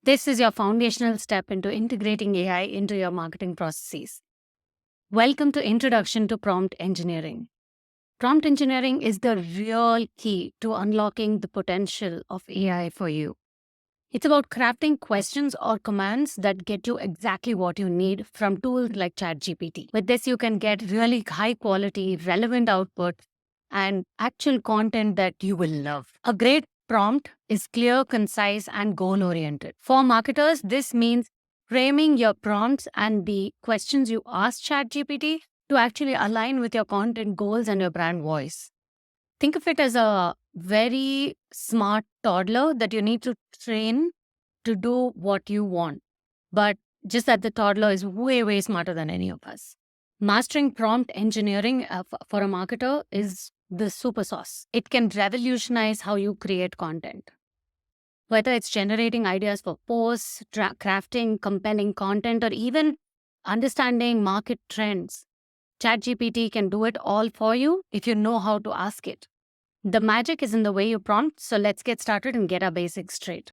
This is your foundational step into integrating AI into your marketing processes. Welcome to Introduction to Prompt Engineering. Prompt engineering is the real key to unlocking the potential of AI for you. It's about crafting questions or commands that get you exactly what you need from tools like ChatGPT. With this, you can get really high quality, relevant output and actual content that you will love. A great prompt is clear, concise, and goal oriented. For marketers, this means framing your prompts and the questions you ask ChatGPT to actually align with your content goals and your brand voice. Think of it as a very smart toddler that you need to train to do what you want. But just that the toddler is way, way smarter than any of us. Mastering prompt engineering for a marketer is the super sauce. It can revolutionize how you create content. Whether it's generating ideas for posts, crafting compelling content, or even understanding market trends, ChatGPT can do it all for you if you know how to ask it. The magic is in the way you prompt, so let's get started and get our basics straight.